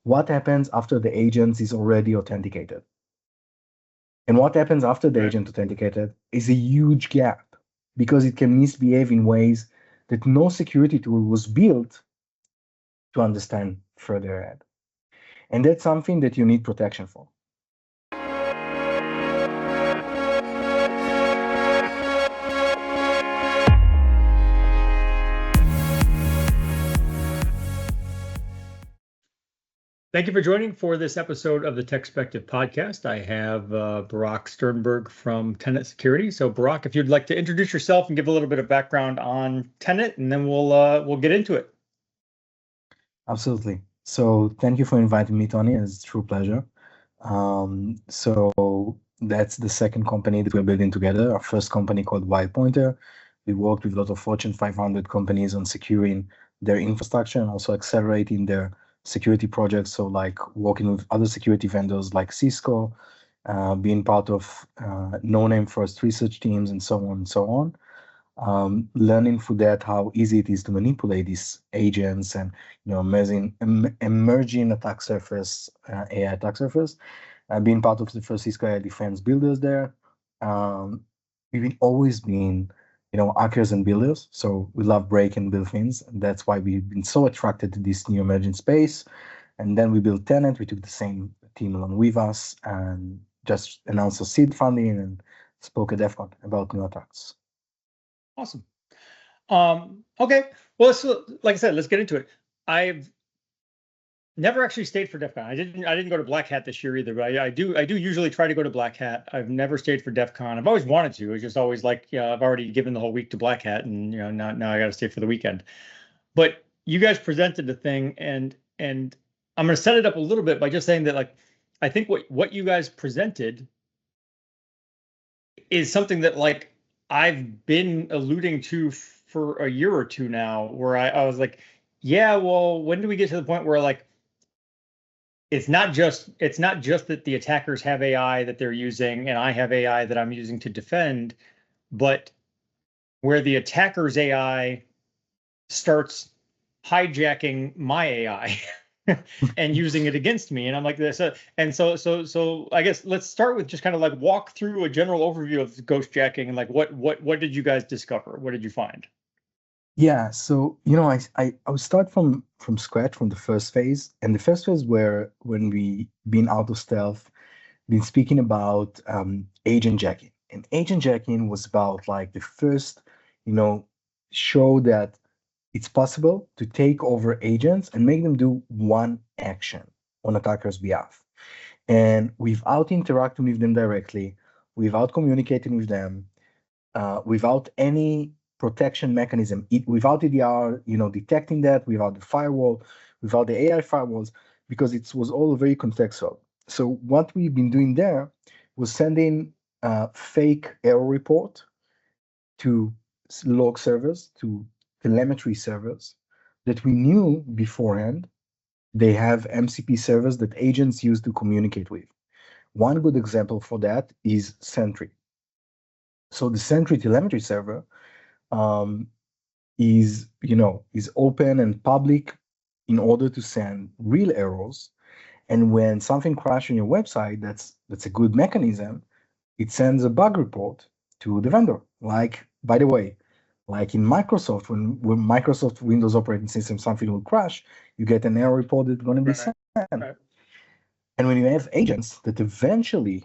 what happens after the agent is already authenticated? And what happens after the agent authenticated is a huge gap, because it can misbehave in ways that no security tool was built to understand further ahead. And that's something that you need protection for. Thank you for joining for this episode of the TechSpective Podcast. I have Barak Sternberg from Tenet Security. So Barak, if you'd like to introduce yourself and give a little bit of background on Tenet, and then we'll get into it. Absolutely. So thank you for inviting me, Tony. It's a true pleasure. So that's the second company that we're building together. Our first company called Pointer. We worked with a lot of Fortune 500 companies on securing their infrastructure and also accelerating their security projects. So like working with other security vendors like Cisco, being part of no-name first research teams and so on and so on. Learning through that how easy it is to manipulate these agents and emerging attack surface, AI attack surface. Being part of the first Cisco AI defense builders there. We've always been hackers and builders, so we love break and build things. And that's why we've been so attracted to this new emerging space. And then we built Tenet. We took the same team along with us and just announced a seed funding and spoke at DEF CON about new attacks. Awesome. Okay. Well, so, like I said, let's get into it. I've never actually stayed for DEF CON. I didn't go to Black Hat this year either, but I do usually try to go to Black Hat. I've never stayed for DEF CON. I've always wanted to. It's just always like, I've already given the whole week to Black Hat, and now I got to stay for the weekend. But you guys presented the thing, and I'm going to set it up a little bit by just saying that, like, I think what you guys presented is something that, like, I've been alluding to for a year or two now, where I was like, yeah, well, when do we get to the point where, like, it's not just that the attackers have AI that they're using and I have AI that I'm using to defend, but where the attacker's AI starts hijacking my AI and using it against me. And I'm like this. So I guess let's start with just kind of like walk through a general overview of ghostjacking and like what did you guys discover? What did you find? Yeah, so I would start from scratch from the first phase, and the first phase where when we been out of stealth, been speaking about agent jacking, and agent jacking was about like the first show that it's possible to take over agents and make them do one action on attacker's behalf, and without interacting with them directly, without communicating with them, without any protection mechanism, without EDR, detecting that, without the firewall, without the AI firewalls, because it was all very contextual. So what we've been doing there was sending fake error report to log servers, to telemetry servers that we knew beforehand they have MCP servers that agents use to communicate with. One good example for that is Sentry. So the Sentry telemetry server is open and public in order to send real errors. And when something crashes on your website, that's a good mechanism. It sends a bug report to the vendor. Like, by the way, like in Microsoft, when Microsoft Windows operating system, something will crash, you get an error report that's going to be sent. Right. And when you have agents that eventually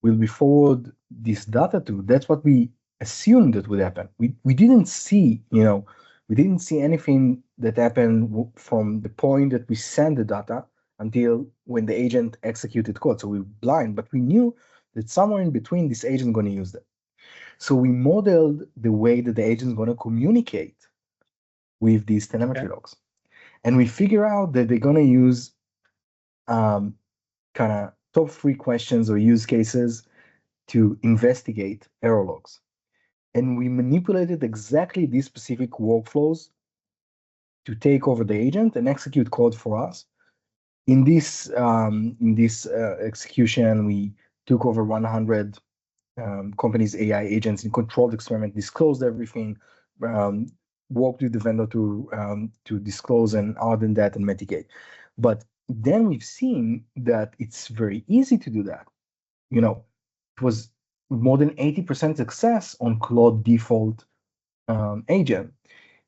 will be forward this data to, that's what we assumed that would happen. We didn't see, anything that happened from the point that we sent the data until when the agent executed code. So we were blind, but we knew that somewhere in between this agent is going to use that. So we modeled the way that the agent is going to communicate with these telemetry logs. And we figure out that they're going to use kind of top 3 questions or use cases to investigate error logs. And we manipulated exactly these specific workflows to take over the agent and execute code for us. In this execution, we took over 100 companies' AI agents in controlled experiment, disclosed everything, worked with the vendor to disclose and harden that and mitigate. But then we've seen that it's very easy to do that. It was more than 80% success on Claude default agent.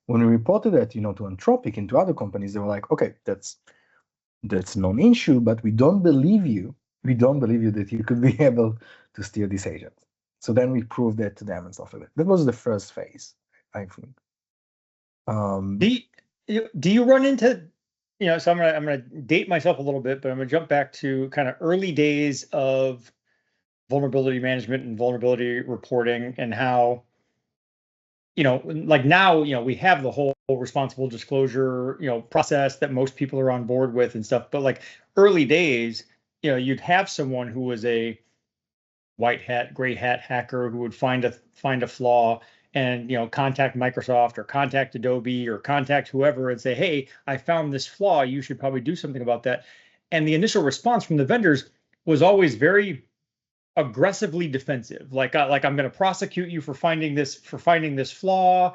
When we reported that, to Anthropic and to other companies, they were like, okay, that's non-issue, but we don't believe you. We don't believe you that you could be able to steer this agent. So then we proved that to them and stuff like that. That was the first phase, I think. Do you run into, so I'm gonna date myself a little bit, but I'm gonna jump back to kind of early days of vulnerability management and vulnerability reporting, and how, like now, we have the whole responsible disclosure, process that most people are on board with and stuff. But like early days, you'd have someone who was a white hat, gray hat hacker who would find a flaw and contact Microsoft or contact Adobe or contact whoever and say, hey, I found this flaw, you should probably do something about that. And the initial response from the vendors was always very aggressively defensive, like I'm going to prosecute you for finding this flaw.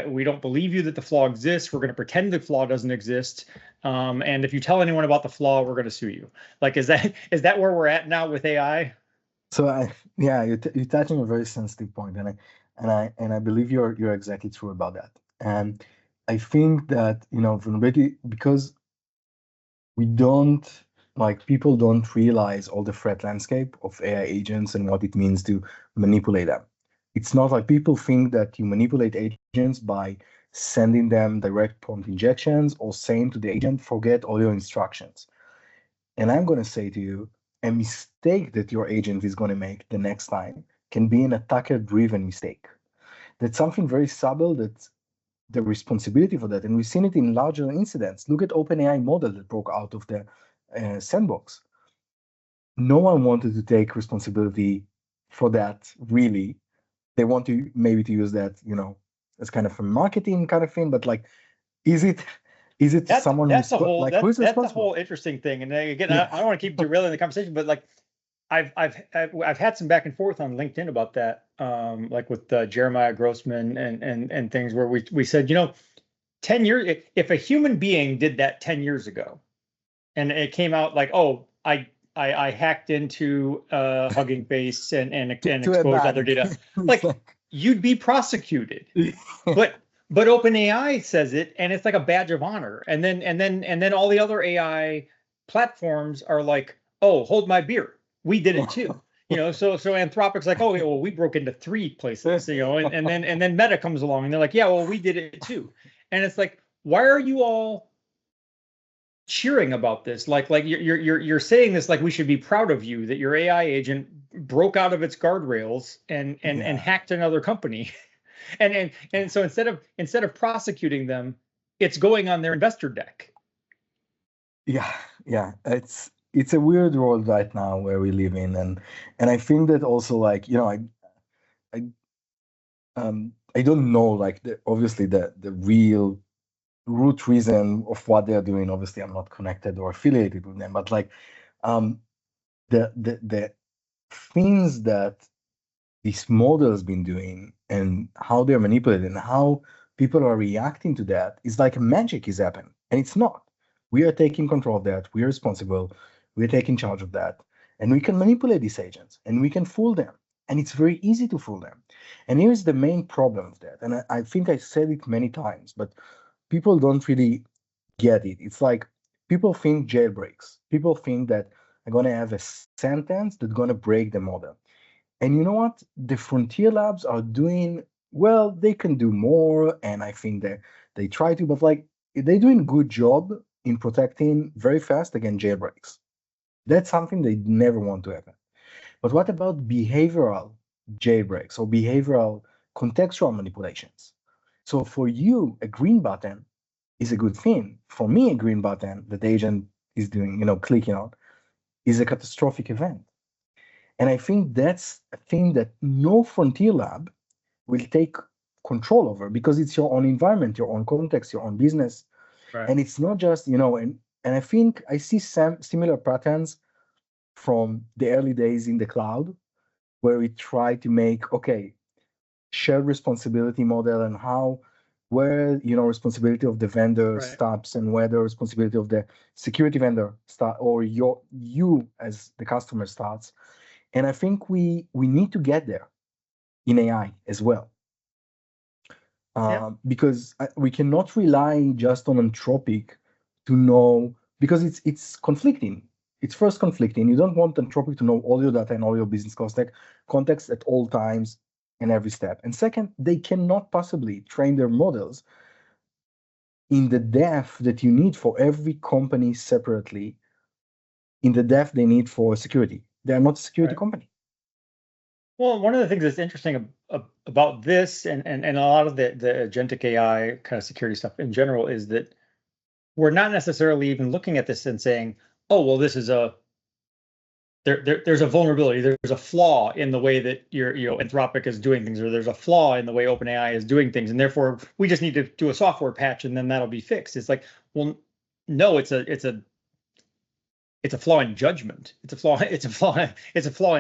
We don't believe you that the flaw exists. We're going to pretend the flaw doesn't exist. And if you tell anyone about the flaw, we're going to sue you. Like, is that where we're at now with AI? So you're touching a very sensitive point, and I believe you're exactly true about that. And I think that vulnerability, because people don't realize all the threat landscape of AI agents and what it means to manipulate them. It's not like people think that you manipulate agents by sending them direct prompt injections or saying to the agent, forget all your instructions. And I'm going to say to you, a mistake that your agent is going to make the next time can be an attacker-driven mistake. That's something very subtle, that's the responsibility for that. And we've seen it in larger incidents. Look at OpenAI model that broke out of the sandbox. No one wanted to take responsibility for that, really. They want to maybe to use that, as kind of a marketing kind of thing, but like, is it someone that's a whole who's that's a whole interesting thing. And again, I don't want to keep derailing the conversation, but like I've had some back and forth on LinkedIn about that, like with Jeremiah Grossman and things where we said, 10 years, if a human being did that 10 years ago, and it came out like, oh, I hacked into Hugging Face and exposed other data, like you'd be prosecuted. But OpenAI says it, and it's like a badge of honor. And then all the other AI platforms are like, oh, hold my beer, we did it too. So Anthropic's like, oh, well, we broke into 3 places, and then Meta comes along and they're like, yeah, well, we did it too. And it's like, why are you all cheering about this? Like you're saying this like we should be proud of you that your AI agent broke out of its guardrails and hacked another company. And so instead of prosecuting them, it's going on their investor deck. Yeah. It's a weird world right now where we live in, and I think that also, like, I don't know, like, obviously the real root reason of what they're doing. Obviously, I'm not connected or affiliated with them, but like, the things that this model has been doing and how they're manipulated and how people are reacting to that is like magic is happening, and it's not. We are taking control of that. We are responsible. We're taking charge of that, and we can manipulate these agents and we can fool them, and it's very easy to fool them. And here's the main problem of that, and I think I said it many times, but people don't really get it. It's like people think jailbreaks. People think that I'm going to have a sentence that's going to break the model. And you know what? The frontier labs are doing well. They can do more, and I think that they try to, but like they're doing a good job in protecting very fast against jailbreaks. That's something they never want to happen. But what about behavioral jailbreaks or behavioral contextual manipulations? So for you, a green button is a good thing. For me, a green button that the agent is doing, clicking on, is a catastrophic event. And I think that's a thing that no frontier lab will take control over, because it's your own environment, your own context, your own business. Right. And it's not just, and I think I see some similar patterns from the early days in the cloud, where we try to make, shared responsibility model and how where responsibility of the vendor Right. stops and where the responsibility of the security vendor start, or you as the customer starts. And I think we need to get there in AI as well, Yeah. because we cannot rely just on Anthropic to know, because it's conflicting. It's first conflicting. You don't want Anthropic to know all your data and all your business context at all times and every step. And second, they cannot possibly train their models in the depth that you need for every company separately, in the depth they need for security. They are not a security Right. company. Well, one of the things that's interesting about this and a lot of the agentic AI kind of security stuff in general is that we're not necessarily even looking at this and saying, oh, well, this is there's a vulnerability, there's a flaw in the way that Anthropic is doing things, or there's a flaw in the way OpenAI is doing things, and therefore we just need to do a software patch and then that'll be fixed. It's like, well, no, it's a flaw in judgment. It's a flaw. It's a flaw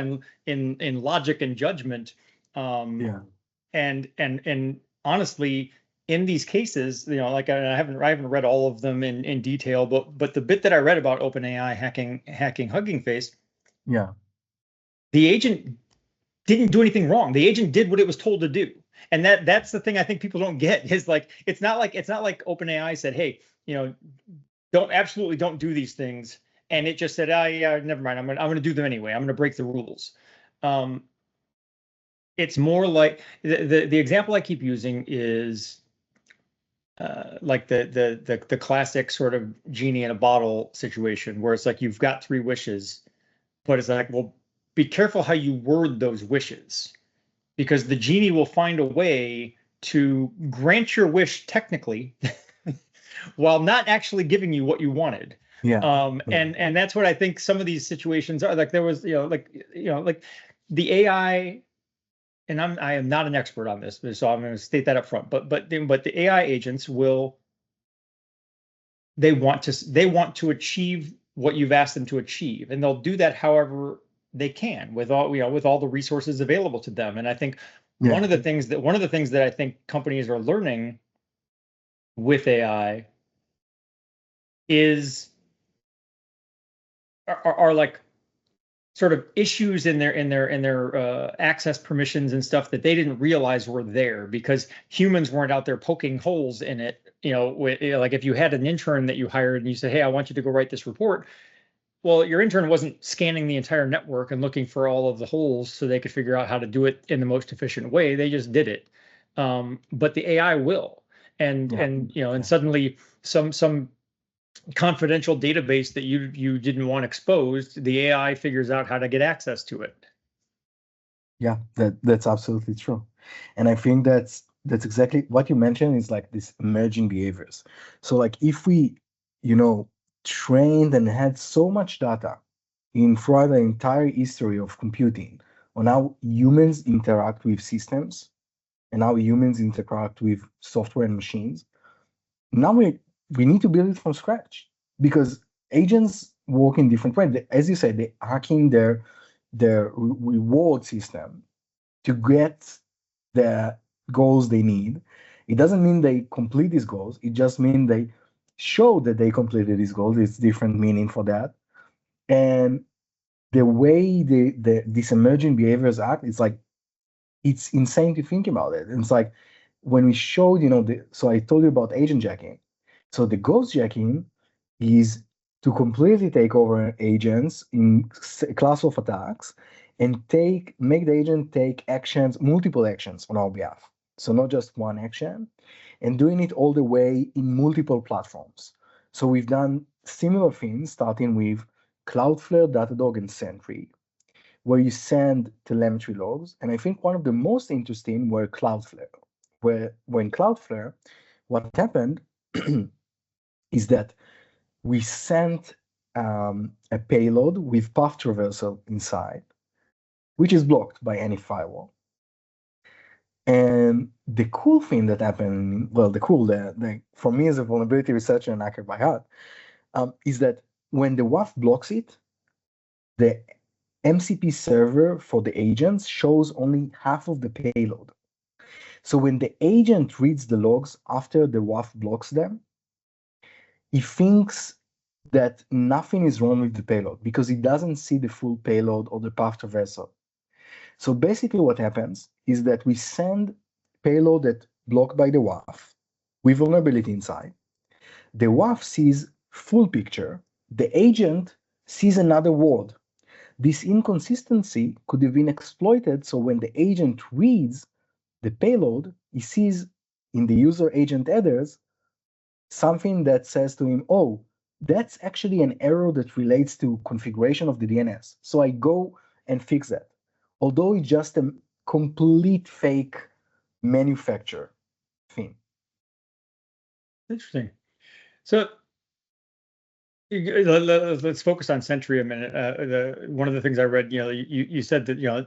in logic and judgment. Yeah. And honestly, in these cases, like I haven't read all of them in detail, but the bit that I read about OpenAI hacking Hugging Face, Yeah. the agent didn't do anything wrong. The agent did what it was told to do. And that's the thing I think people don't get is like it's not like OpenAI said, hey, don't do these things, and it just said, oh yeah, never mind, I'm gonna do them anyway. I'm gonna break the rules. It's more like the example I keep using is like the classic sort of genie in a bottle situation where it's like you've got three wishes, but it's like, well, be careful how you word those wishes, because the genie will find a way to grant your wish technically while not actually giving you what you wanted. Yeah. And that's what I think some of these situations are. Like there was, like the AI, and I am not an expert on this, so I'm going to state that up front. But the AI agents they want to achieve what you've asked them to achieve, and they'll do that however they can with all the resources available to them. And I think Yeah. one of the things that I think companies are learning with AI is are like sort of issues in their access permissions and stuff that they didn't realize were there because humans weren't out there poking holes in it. Like if you had an intern that you hired and you said, hey, I want you to go write this report. Well, your intern wasn't scanning the entire network and looking for all of the holes so they could figure out how to do it in the most efficient way. They just did it. But the AI will. And suddenly some confidential database that you didn't want exposed, the AI figures out how to get access to it. Yeah, that's absolutely true. And I think that's exactly what you mentioned is like this emerging behaviors. So like if we, trained and had so much data throughout the entire history of computing on how humans interact with systems and how humans interact with software and machines, now we need to build it from scratch because agents work in different ways. As you said, they're hacking their reward system to get the goals they need. It doesn't mean they complete these goals. It just means they show that they completed these goals. It's different meaning for that. And the way these emerging behaviors act, it's insane to think about it. And it's like when we showed, so I told you about agent jacking. So the ghost jacking is to completely take over agents in a class of attacks and make the agent take multiple actions on our behalf. So not just one action, and doing it all the way in multiple platforms. So we've done similar things, starting with Cloudflare, Datadog, and Sentry, where you send telemetry logs. And I think one of the most interesting were Cloudflare, where when Cloudflare, what happened is that we sent a payload with path traversal inside, which is blocked by any firewall. And the cool thing that happened, well, for me as a vulnerability researcher and hacker by heart, is that when the WAF blocks it, the MCP server for the agents shows only half of the payload. So when the agent reads the logs after the WAF blocks them, he thinks that nothing is wrong with the payload because he doesn't see the full payload or the path traversal. So basically what happens is that we send payload that blocked by the WAF with vulnerability inside. The WAF sees full picture. The agent sees another word. This inconsistency could have been exploited, so when the agent reads the payload, he sees in the user agent headers something that says to him, oh, that's actually an error that relates to configuration of the DNS. So I go and fix that. Although it's just a complete fake manufacture thing. Interesting. So let's focus on Sentry a minute. One of the things I read, you said that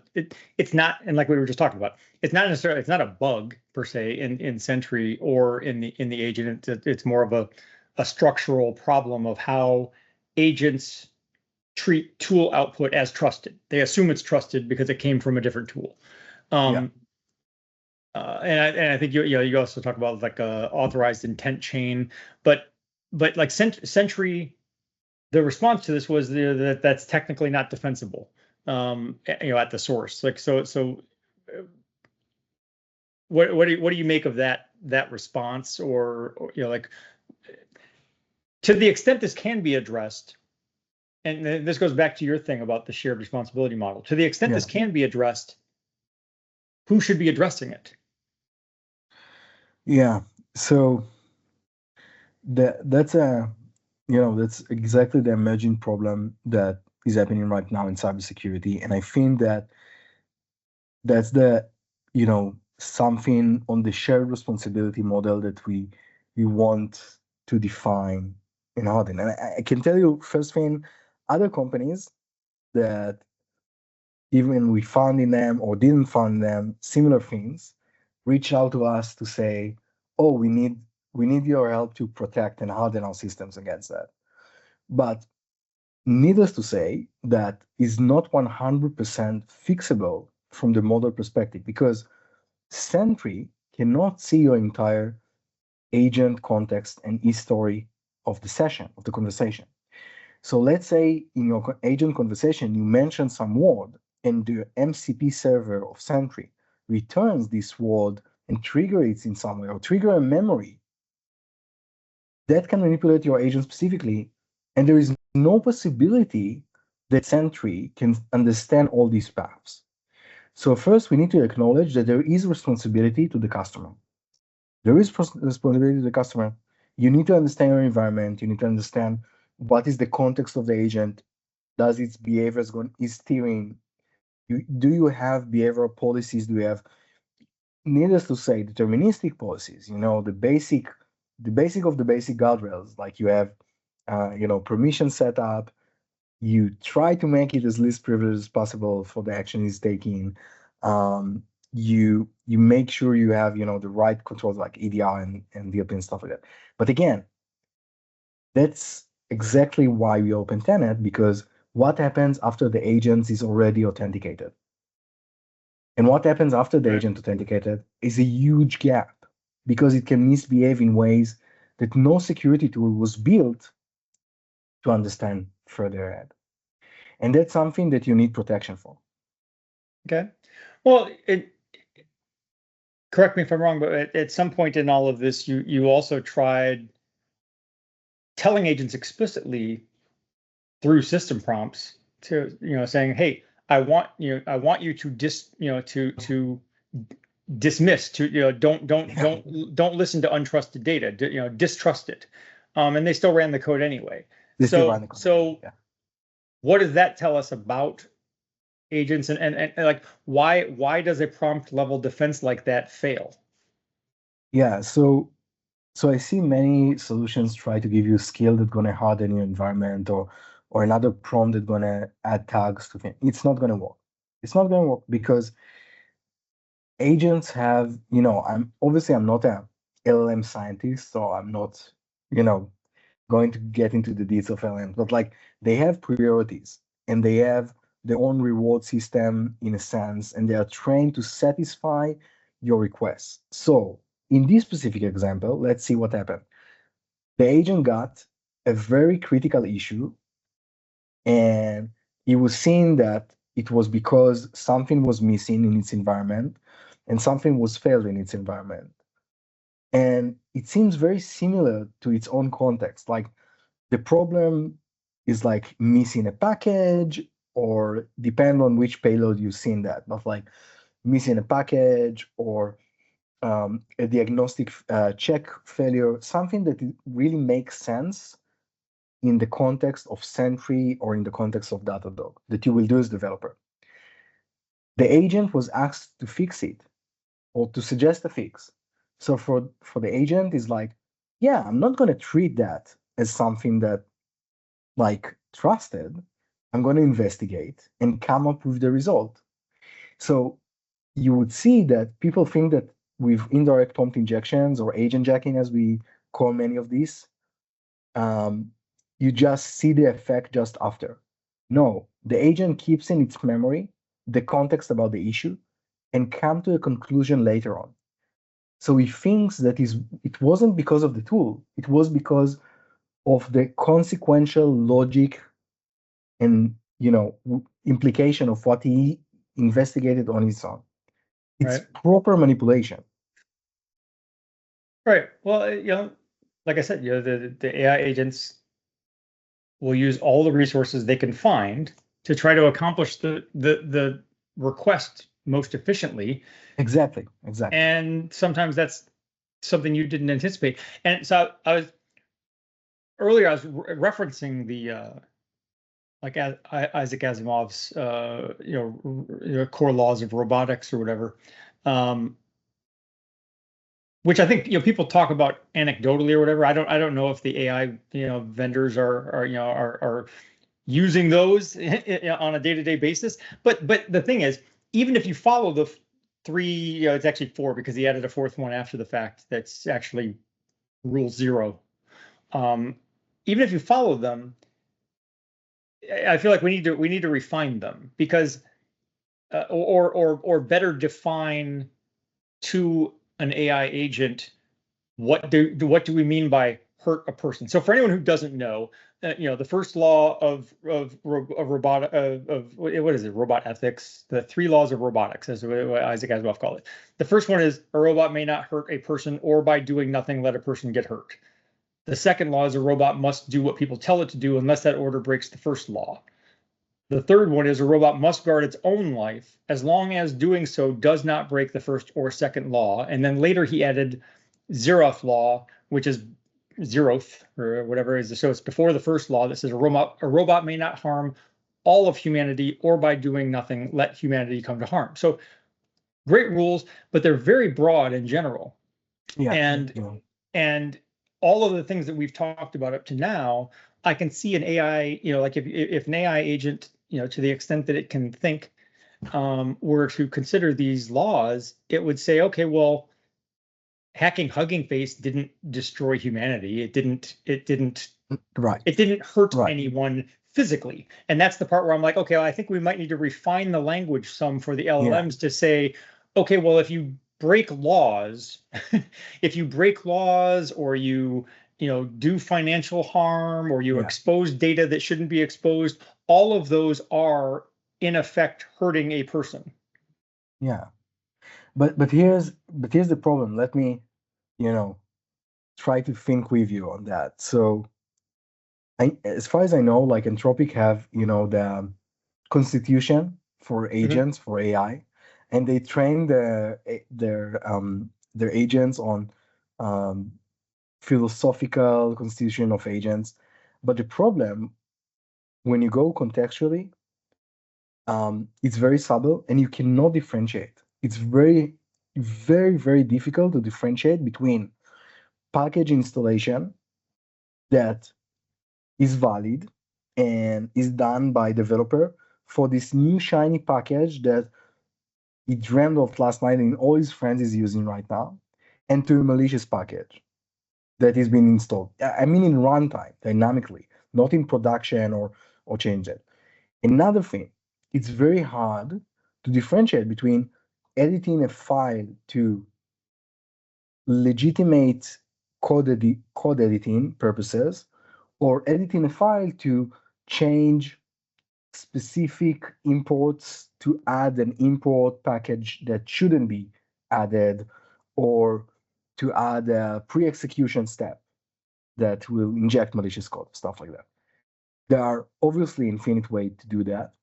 it's not, and like we were just talking about, it's not necessarily, it's not a bug per se in Sentry or in the agent. It's more of a structural problem of how agents treat tool output as trusted. They assume it's trusted because it came from a different tool. And I think you also talk about like a authorized intent chain, but like Sentry. The response to this was that that's technically not defensible, at the source. Like so. What do you make of that response, or like to the extent this can be addressed, and this goes back to your thing about the shared responsibility model. To the extent this can be addressed, who should be addressing it? Yeah. So that's exactly the emerging problem that is happening right now in cybersecurity. And I think that's the, something on the shared responsibility model that we want to define in harden. And I can tell you, first thing, other companies that even we found in them or didn't find them similar things, reach out to us to say, oh, we need your help to protect and harden our systems against that. But needless to say, that is not 100% fixable from the model perspective, because Sentry cannot see your entire agent context and history of the session, of the conversation. So let's say in your agent conversation, you mention some word, and the MCP server of Sentry returns this word and trigger it in some way, or trigger a memory that can manipulate your agent specifically. And there is no possibility that Sentry can understand all these paths. So first, we need to acknowledge that there is responsibility to the customer. There is responsibility to the customer. You need to understand your environment. You need to understand what is the context of the agent. Does its behavior is steering? Do you have behavioral policies? Do you have, needless to say, deterministic policies? The basic of the basic guardrails, like you have, permission setup. You try to make it as least privileged as possible for the action is taking. You make sure you have the right controls like EDR and DLP and stuff like that. But again, that's exactly why we open Tenet, because what happens after the agent is already authenticated? And what happens after the agent authenticated is a huge gap, because it can misbehave in ways that no security tool was built to understand further ahead. And that's something that you need protection for. Okay. Well, correct me if I'm wrong, but at some point in all of this, you also tried telling agents explicitly through system prompts to saying, hey, I want you to dismiss, to don't listen to untrusted data, distrust it, and they still ran the code anyway. What does that tell us about agents, and like why does a prompt level defense like that fail? Yeah, so I see many solutions try to give you a skill that's going to harden your environment, or another prompt that's going to add tags to things. It's not going to work. It's not going to work because agents have, I'm not a LLM scientist, so I'm not, going to get into the details of LLMs, but like they have priorities and they have their own reward system in a sense, and they are trained to satisfy your request. So in this specific example, let's see what happened. The agent got a very critical issue, and he was seeing that it was because something was missing in its environment and something was failed in its environment. And it seems very similar to its own context. Like the problem is like missing a package, or depend on which payload you've seen that, but like missing a package or a diagnostic check failure, something that really makes sense in the context of Sentry or in the context of Datadog that you will do as developer. The agent was asked to fix it or to suggest a fix. So for the agent is like, yeah, I'm not going to treat that as something that like trusted. I'm going to investigate and come up with the result. So you would see that people think that with indirect prompt injections or agent jacking, as we call many of these, um, you just see the effect just after. No, the agent keeps in its memory the context about the issue and come to a conclusion later on. So he thinks that it wasn't because of the tool, it was because of the consequential logic and implication of what he investigated on his own. It's Right. proper manipulation. Right. Well, like I said, the AI agents will use all the resources they can find to try to accomplish the request most efficiently. Exactly. And sometimes that's something you didn't anticipate. And so I was referencing the like Isaac Asimov's core laws of robotics or whatever, which I think people talk about anecdotally or whatever. I don't know if the AI vendors are using those on a day-to-day basis. But the thing is, even if you follow the three, it's actually four because he added a fourth one after the fact. That's actually rule 0. Even if you follow them, I feel like we need to refine them because, or better define to an AI agent what do we mean by hurt a person. So for anyone who doesn't know, the first law of robot of what is it, robot ethics, the 3 laws of robotics, as what Isaac Asimov called it. The first one is a robot may not hurt a person, or by doing nothing let a person get hurt. The second law is a robot must do what people tell it to do unless that order breaks the first law. The third one is a robot must guard its own life as long as doing so does not break the first or second law. And then later he added zeroth law, which is zeroth or whatever it is. So it's before the first law that says a robot may not harm all of humanity, or by doing nothing let humanity come to harm. So great rules, but they're very broad in general. Yeah. And all of the things that we've talked about up to now, I can see an AI, like if an AI agent, to the extent that it can think, were to consider these laws, it would say, okay, well, hacking Hugging Face didn't destroy humanity. It didn't Right. It didn't hurt anyone physically. And that's the part where I'm like, okay, well, I think we might need to refine the language some for the LLMs to say, okay, well, if you break laws, or you do financial harm, or you expose data that shouldn't be exposed, all of those are in effect hurting a person. Yeah. But here's the problem. Let me, try to think with you on that. So as far as I know, like Anthropic have, the constitution for agents for AI, and they train their agents on philosophical constitution of agents. But the problem, when you go contextually, it's very subtle and you cannot differentiate. It's very, very, very difficult to differentiate between package installation that is valid and is done by developer for this new shiny package that he dreamed of last night and all his friends is using right now, and to a malicious package that is being installed. I mean in runtime, dynamically, not in production or change it. Another thing, it's very hard to differentiate between editing a file to legitimate code editing purposes, or editing a file to change specific imports to add an import package that shouldn't be added, or to add a pre-execution step that will inject malicious code, stuff like that. There are obviously infinite ways to do that.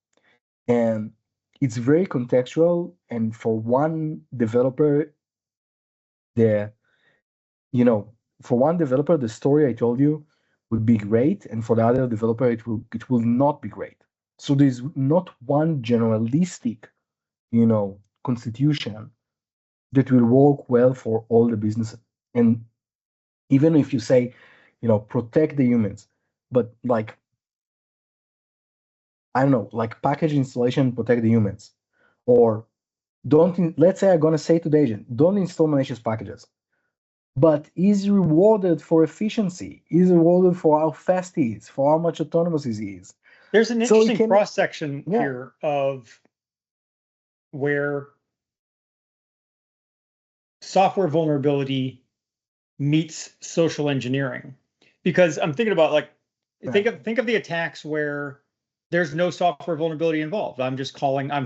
And it's very contextual. And for one developer, the for one developer, the story I told you would be great, and for the other developer, it will not be great. So there's not one generalistic, constitution that will work well for all the businesses. And even if you say, protect the humans, but like, I don't know, like package installation, protect the humans, or let's say I'm gonna say to the agent, don't install malicious packages, but is rewarded for efficiency, is rewarded for how fast he is, for how much autonomous he is. There's an interesting cross section here of where software vulnerability meets social engineering, because I'm thinking about think of the attacks where there's no software vulnerability involved. I'm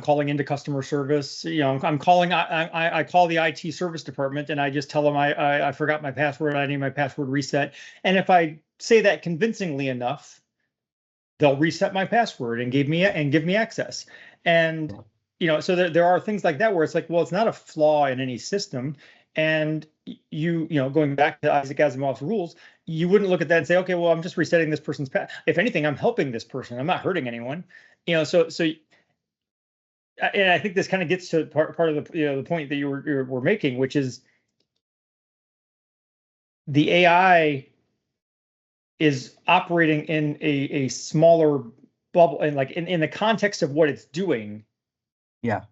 calling into customer service. I call the IT service department and I just tell them I forgot my password. I need my password reset. And if I say that convincingly enough, they'll reset my password and give me access. And so there are things like that where it's like, well, it's not a flaw in any system. And going back to Isaac Asimov's rules, you wouldn't look at that and say, okay, well, I'm just resetting this person's path. If anything, I'm helping this person. I'm not hurting anyone. So and I think this kind of gets to part of the the point that you were making, which is the AI is operating in a smaller bubble, and like in the context of what it's doing. Yeah.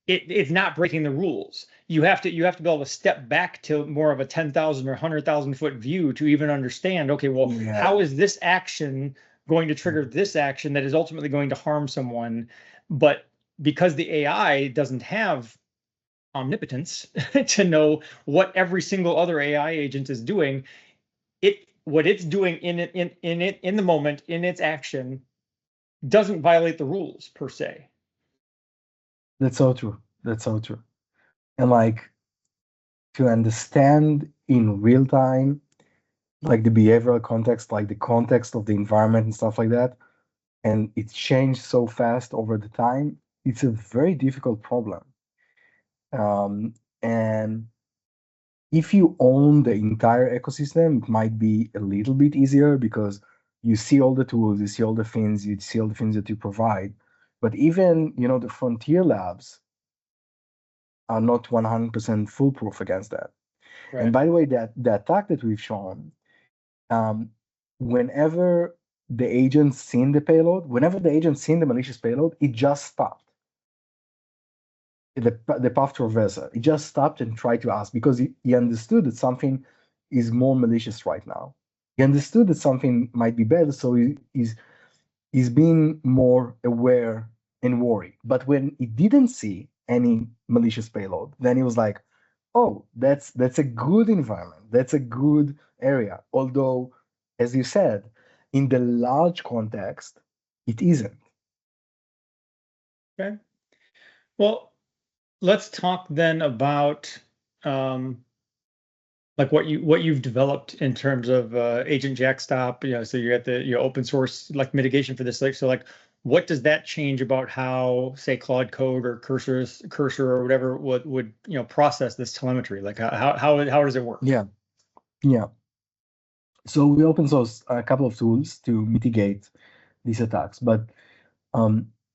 It's not breaking the rules. You have to be able to step back to more of a 10,000 or 100,000 foot view to even understand, okay, well, how is this action going to trigger this action that is ultimately going to harm someone? But because the AI doesn't have omnipotence to know what every single other AI agent is doing, what it's doing in the moment, in its action, doesn't violate the rules per se. That's so true. And like, to understand in real time, like the behavioral context, like the context of the environment and stuff like that, and it's changed so fast over the time, it's a very difficult problem. And if you own the entire ecosystem, it might be a little bit easier because you see all the tools, you see all the things, that you provide. But even, the frontier labs are not 100% foolproof against that. Right. And by the way, the attack that we've shown, whenever the agent seen the malicious payload, it just stopped. The path traverser, it just stopped and tried to ask, because he understood that something is more malicious right now. He understood that something might be bad, so he's being more aware and worried. But when he didn't see any malicious payload, then he was like, oh, that's a good environment. That's a good area. Although, as you said, in the large context, it isn't. Okay. Well, let's talk then about like what you've developed in terms of Agent Jackstop. So you're at the open source like mitigation for this. So what does that change about how, say, Claude Code or Cursor or whatever would process this telemetry? Like how does it work? Yeah. So we open source a couple of tools to mitigate these attacks, but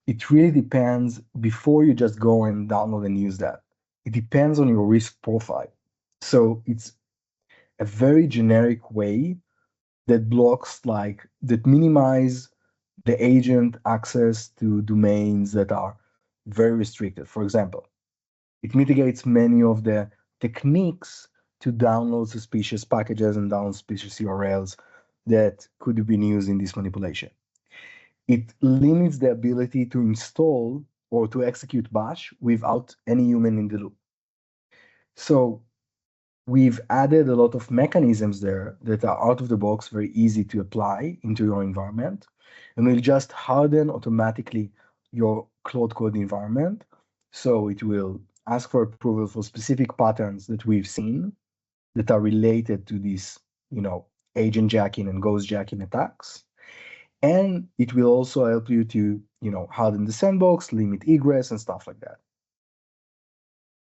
it really depends. Before you just go and download and use that, it depends on your risk profile. So it's a very generic way that minimize the agent access to domains that are very restricted. For example, it mitigates many of the techniques to download suspicious packages and download suspicious URLs that could have been used in this manipulation. It limits the ability to install or to execute bash without any human in the loop. So we've added a lot of mechanisms there that are out of the box, very easy to apply into your environment, and will just harden automatically your Cloud Code environment. So it will ask for approval for specific patterns that we've seen that are related to these, agent jacking and ghost jacking attacks. And it will also help you to, harden the sandbox, limit egress, and stuff like that.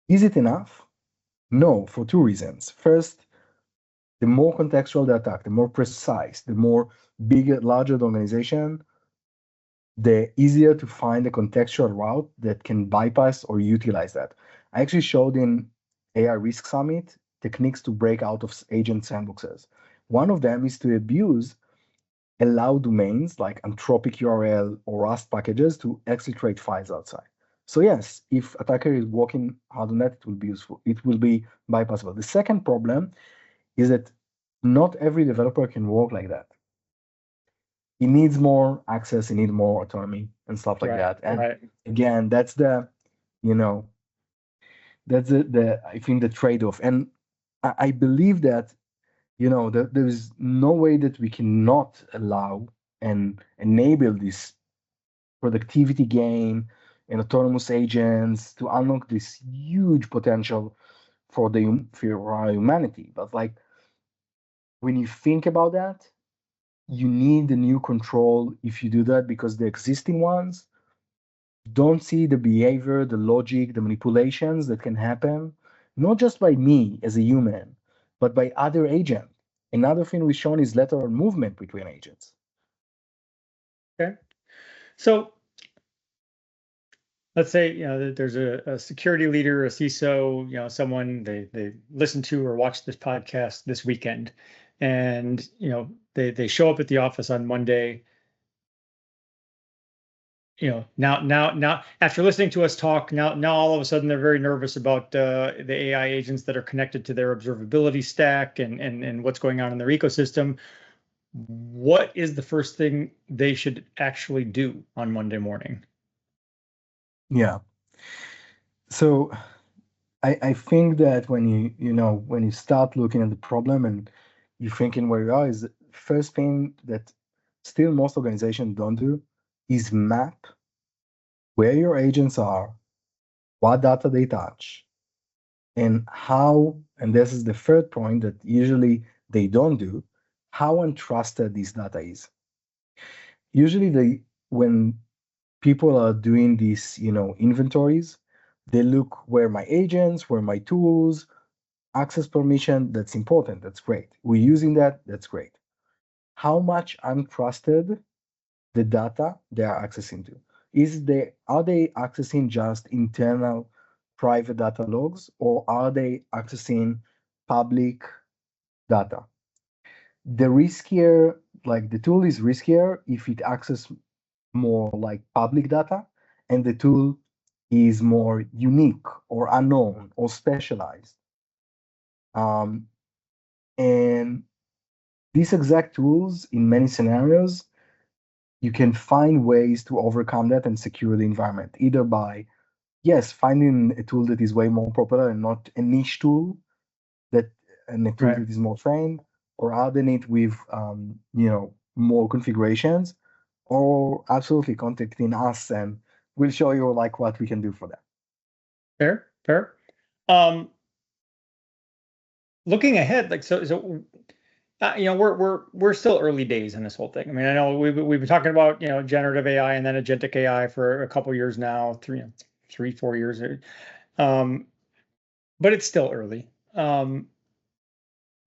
Is it enough? No, for two reasons. First, the more contextual the attack, the more precise, the more bigger, larger the organization, the easier to find a contextual route that can bypass or utilize that. I actually showed in AI Risk Summit techniques to break out of agent sandboxes. One of them is to abuse allow domains like Anthropic URL or Rust packages to exfiltrate files outside. So yes, if attacker is working hard on that, it will be useful. It will be bypassable. The second problem is that not every developer can work like that. He needs more access, he needs more autonomy and stuff like that. And again, that's the, that's the I think the trade-off. And I believe that, there is no way that we cannot allow and enable this productivity gain and autonomous agents to unlock this huge potential for our humanity. But like when you think about that, you need a new control if you do that, because the existing ones don't see the behavior, the logic, the manipulations that can happen, not just by me as a human, but by other agents. Another thing we've shown is lateral movement between agents. Okay. So let's say there's a security leader, a CISO, someone they listen to or watch this podcast this weekend, and they show up at the office on Monday. Now after listening to us talk, now all of a sudden they're very nervous about the AI agents that are connected to their observability stack and what's going on in their ecosystem. What is the first thing they should actually do on Monday morning? Yeah. So I think that when you start looking at the problem and you're thinking where you are, is the first thing that still most organizations don't do is map where your agents are, what data they touch, and how, and this is the third point that usually they don't do, how untrusted this data is. Usually when people are doing these, inventories, they look where my agents, where my tools, access permission, that's important, that's great. We're using that, that's great. How much untrusted the data they are accessing to? Are they accessing just internal private data logs, or are they accessing public data? The riskier, like the tool is riskier if it accesses more like public data, and the tool is more unique or unknown or specialized. And these exact tools, in many scenarios, you can find ways to overcome that and secure the environment, either by, yes, finding a tool that is way more popular and not a niche tool, and a tool that is more trained, or adding it with, more configurations, or absolutely contacting us and we'll show you like what we can do for that. Fair. Looking ahead, like we're still early days in this whole thing. I mean, I know we've been talking about generative AI and then agentic AI for a couple of years now, 4 years, but it's still early.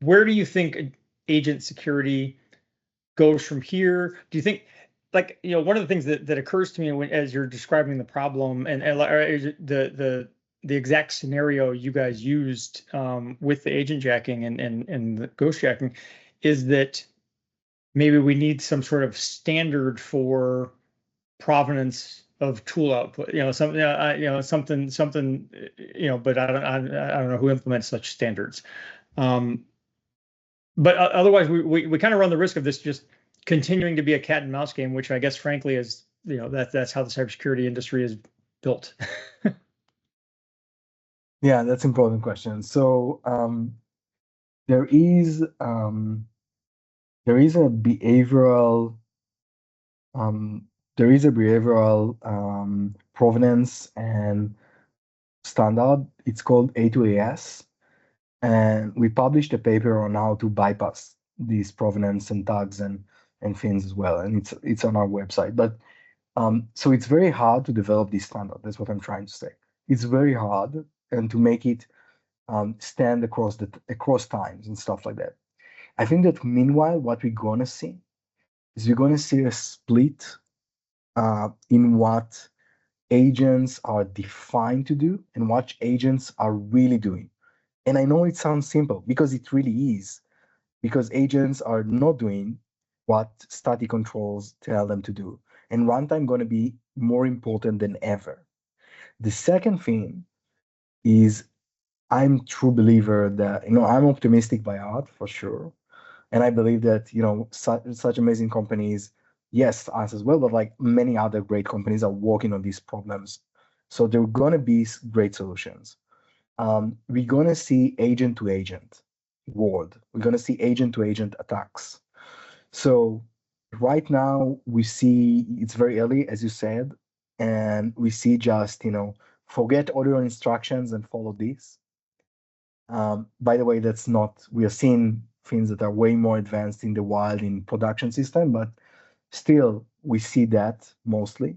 Where do you think agent security goes from here? Do you think, like, one of the things that occurs to me as you're describing the problem and the exact scenario you guys used with the agent jacking and the ghost jacking is that maybe we need some sort of standard for provenance of tool output, something, but I don't know who implements such standards. But otherwise, we kind of run the risk of this just continuing to be a cat and mouse game, which I guess, frankly, is that's how the cybersecurity industry has built? Yeah, that's an important question. So there is um, there is a behavioral provenance and standard. It's called A2AS, and we published a paper on how to bypass these provenance and tags and things as well. And it's on our website. But so it's very hard to develop this standard. That's what I'm trying to say. It's very hard, and to make it stand across times and stuff like that. I think that meanwhile, what we're gonna see is we're gonna see a split in what agents are defined to do and what agents are really doing. And I know it sounds simple because it really is, because agents are not doing what static controls tell them to do. And runtime going to be more important than ever. The second thing is I'm true believer that, I'm optimistic by art for sure. And I believe that, such amazing companies, yes, us as well, but like many other great companies are working on these problems. So there are going to be great solutions. We're going to see agent to agent world. We're going to see agent to agent attacks. So right now we see it's very early, as you said, and we see just, forget all your instructions and follow this. By the way, that's not, we are seeing things that are way more advanced in the wild in production system, but still we see that mostly.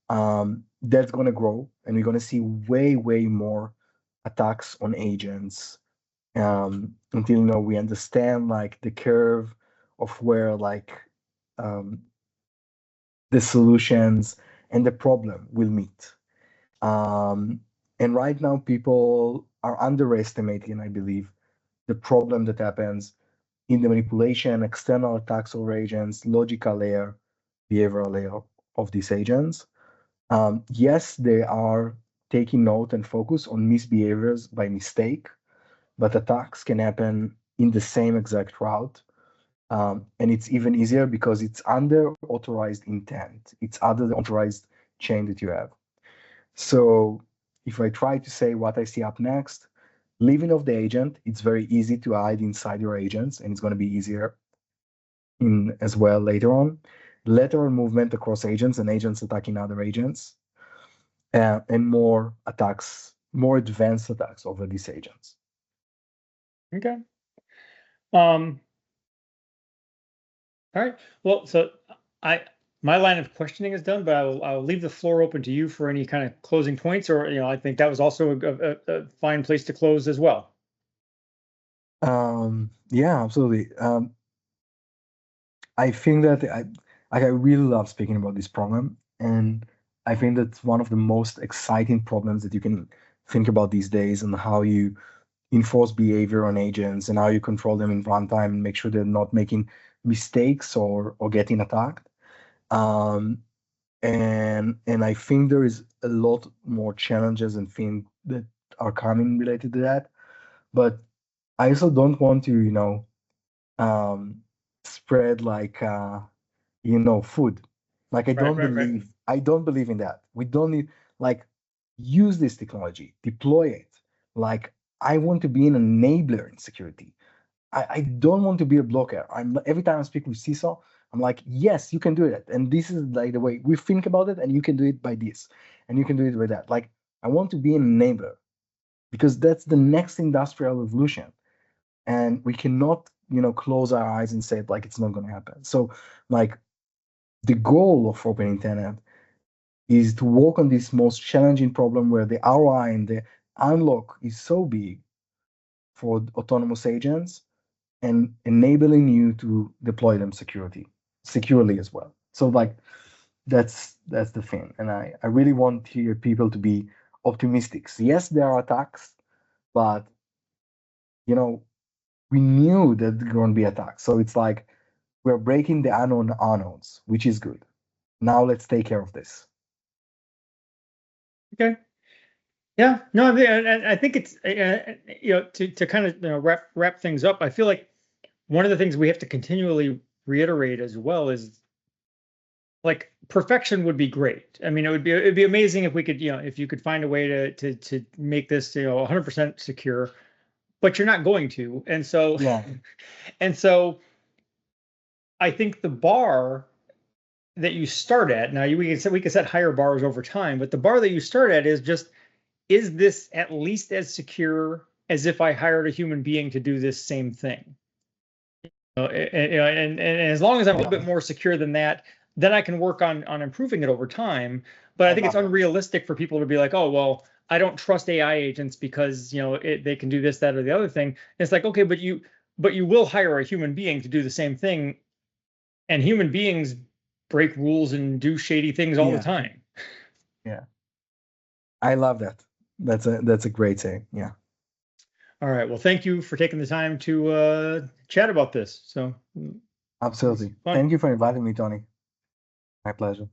That's going to grow, and we're going to see way more attacks on agents until we understand like the curve of where like um, the solutions and the problem will meet. Um, and right now, people are underestimating, I believe, the problem that happens in the manipulation, external attacks or agents, logical layer, behavioral layer of these agents. Yes, they are taking note and focus on misbehaviors by mistake, but attacks can happen in the same exact route. And it's even easier because it's under authorized intent. It's under the authorized chain that you have. So if I try to say what I see up next, leaving off the agent, it's very easy to hide inside your agents, and it's going to be easier in as well later on. Lateral movement across agents and agents attacking other agents, and more attacks, more advanced attacks over these agents. Okay. All right. Well, so my line of questioning is done, but I'll leave the floor open to you for any kind of closing points, or I think that was also a fine place to close as well. Yeah, absolutely. I think that I really love speaking about this problem, and I think that's one of the most exciting problems that you can think about these days, and how you enforce behavior on agents and how you control them in runtime and make sure they're not making mistakes or getting attacked. Um, and I think there is a lot more challenges and things that are coming related to that. But I also don't want to, um, spread like food. Like Right. I don't believe in that. We don't need like use this technology, deploy it. Like I want to be an enabler in security. I don't want to be a blocker. I'm every time I speak with CISO, I'm like, yes, you can do it. And this is like the way we think about it, and you can do it by this, and you can do it by that. Like I want to be an enabler because that's the next industrial revolution. And we cannot, close our eyes and say like it's not gonna happen. So like the goal of open internet is to work on this most challenging problem where the ROI and the unlock is so big for autonomous agents and enabling you to deploy them securely as well. So like that's the thing. And I really want here people to be optimistic. So yes, there are attacks, but we knew that there are going to be attacks. So it's like we're breaking the unknown unknowns, which is good. Now let's take care of this. Okay. Yeah. No, I think it's to kind of wrap things up. I feel like one of the things we have to continually reiterate as well is like perfection would be great. I mean, it'd be amazing if we could, if you could find a way to make this, 100% secure, but you're not going to. And so, Yeah. and so I think the bar that you start at, now we can set higher bars over time, but the bar that you start at is just, is this at least as secure as if I hired a human being to do this same thing? And as long as I'm a little bit more secure than that, then I can work on improving it over time. But I think it's unrealistic for people to be like, oh, well, I don't trust AI agents because they can do this, that, or the other thing. And it's like, okay, but you will hire a human being to do the same thing, and human beings break rules and do shady things all the time. Yeah, I love that. That's a great saying. Yeah. All right. Well, thank you for taking the time to chat about this. So absolutely. Thank you for inviting me, Tony. My pleasure.